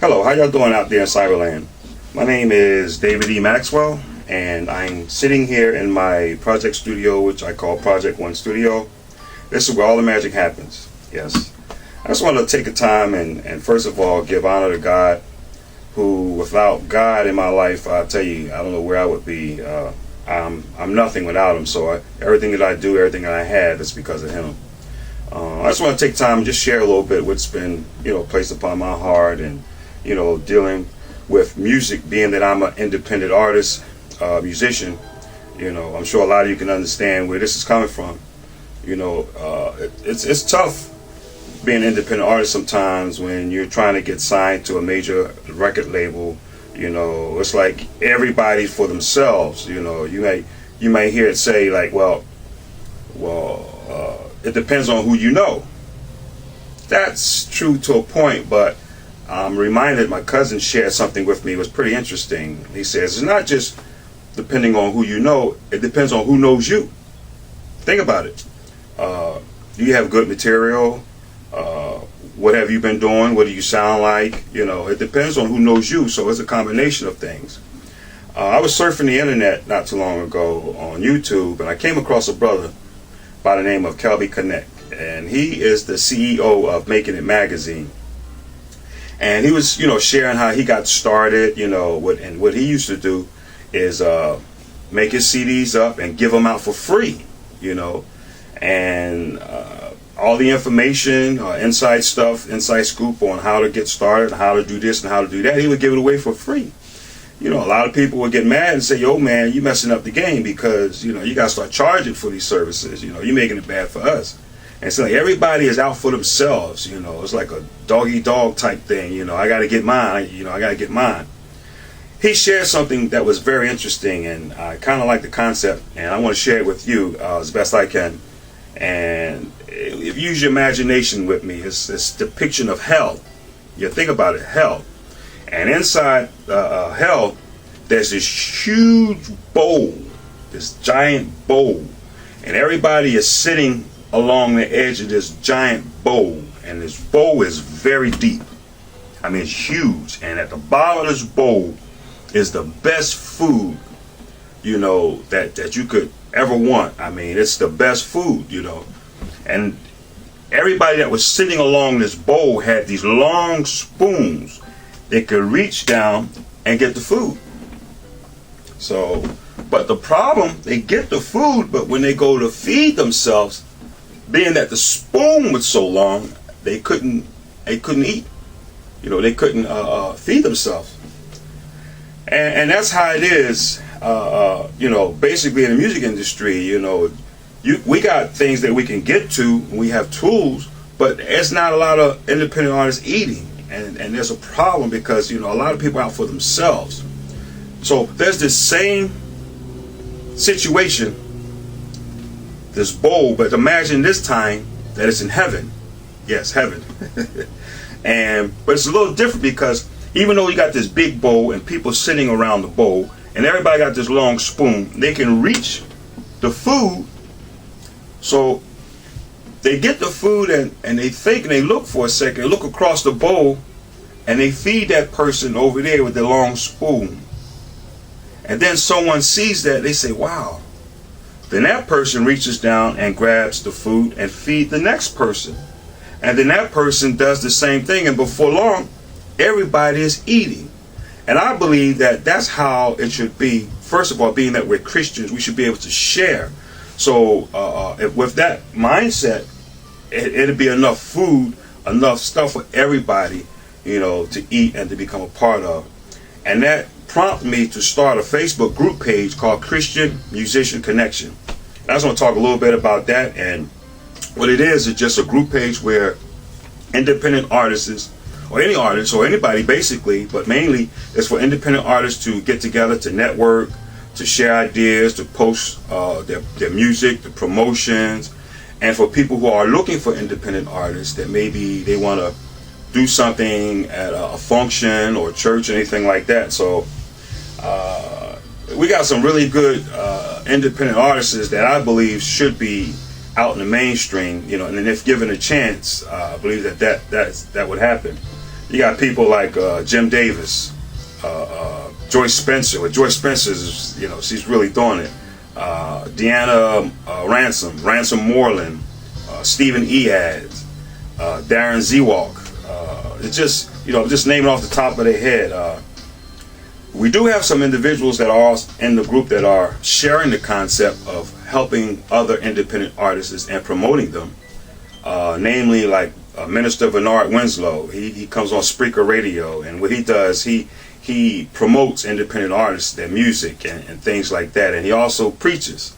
Hello, how y'all doing out there in Cyberland? My name is David E. Maxwell, and I'm sitting here in my project studio, which I call Project One Studio. This is where all the magic happens. Yes. I just want to take a time and first of all give honor to God, who without God in my life, I tell you, I don't know where I would be. I'm nothing without Him. So everything that I do, everything that I have, is because of Him. I just want to take time and just share a little bit what's been, placed upon my heart, and dealing with music, being that I'm an independent artist, musician. I'm sure a lot of you can understand where this is coming from. It's tough being an independent artist sometimes when you're trying to get signed to a major record label. It's like everybody's for themselves. You might hear it say like, well, it depends on who you know. That's true to a point, but I'm reminded my cousin shared something with me. It was pretty interesting. He says it's not just depending on who you know, it depends on who knows you. Think about it. Do you have good material? What have you been doing? What do you sound like? It depends on who knows you, so it's a combination of things. I was surfing the internet not too long ago on YouTube, and I came across a brother by the name of Kelby Connect, and he is the CEO of Making It Magazine. And he was, sharing how he got started, what he used to do is make his CDs up and give them out for free, and all the information, inside stuff, inside scoop on how to get started, how to do this and how to do that, he would give it away for free. A lot of people would get mad and say, yo man, you messing up the game because, you got to start charging for these services, you're making it bad for us. And so like everybody is out for themselves, it's like a dog type thing, I got to get mine, I got to get mine. He shared something that was very interesting, and I kind of like the concept, and I want to share it with you as best I can. And if you use your imagination with me, it's this depiction of hell. You think about it, hell. And inside hell, there's this huge bowl, this giant bowl, and everybody is sitting along the edge of this giant bowl, and this bowl is very deep. I mean, it's huge, and at the bottom of this bowl is the best food, that you could ever want. I mean, it's the best food, and everybody that was sitting along this bowl had these long spoons. They could reach down and get the food. So, but the problem, they get the food, but when they go to feed themselves, being that the spoon was so long, they couldn't eat. They couldn't feed themselves. And that's how it is, basically in the music industry, we got things that we can get to, we have tools, but there's not a lot of independent artists eating. And there's a problem because, a lot of people are out for themselves. So there's this same situation, this bowl, but imagine this time that it's in heaven. Yes, heaven. But it's a little different because even though you got this big bowl and people sitting around the bowl and everybody got this long spoon, they can reach the food. So they get the food and they think and they look for a second, look across the bowl, and they feed that person over there with the long spoon. And then someone sees that, they say, wow. Then that person reaches down and grabs the food and feeds the next person. And then that person does the same thing, and before long, everybody is eating. And I believe that that's how it should be. First of all, being that we're Christians, we should be able to share. So with that mindset, it'll be enough food, enough stuff for everybody, to eat and to become a part of. And that prompted me to start a Facebook group page called Christian Musician Connection. And I just want to talk a little bit about that. And what it is just a group page where independent artists, or any artist, or anybody basically, but mainly it's for independent artists to get together, to network, to share ideas, to post their music, the promotions, and for people who are looking for independent artists that maybe they want to do something at a function or church or anything like that. So we got some really good independent artists that I believe should be out in the mainstream, and then if given a chance, I believe that would happen. You got people like Jim Davis, Joyce Spencer. Well, Joyce Spencer's, she's really doing it. Deanna Ransom Moreland, Stephen Eads, Darren Zewalk. It's just naming off the top of their head. We do have some individuals that are in the group that are sharing the concept of helping other independent artists and promoting them. Namely, like Minister Bernard Winslow. He comes on Spreaker Radio, and what he does, he promotes independent artists, their music, and things like that. And he also preaches.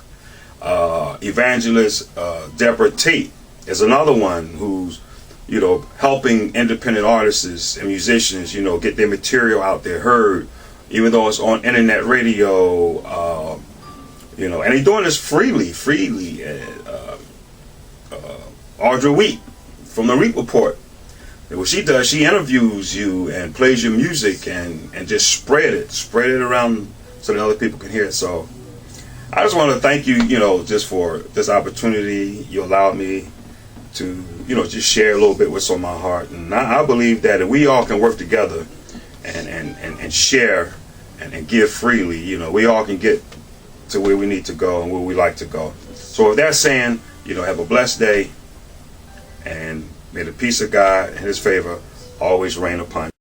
Evangelist Deborah Tate is another one who's helping independent artists and musicians, get their material out there heard, even though it's on internet radio, and he's doing this freely. Audra Wheat from the Reap Report. And what she does, she interviews you and plays your music and just spread it around so that other people can hear it. So I just want to thank you, just for this opportunity. You allowed me to, just share a little bit what's on my heart. And I believe that if we all can work together and share and give freely, we all can get to where we need to go and where we like to go. So with that saying, have a blessed day, and may the peace of God and His favor always reign upon you.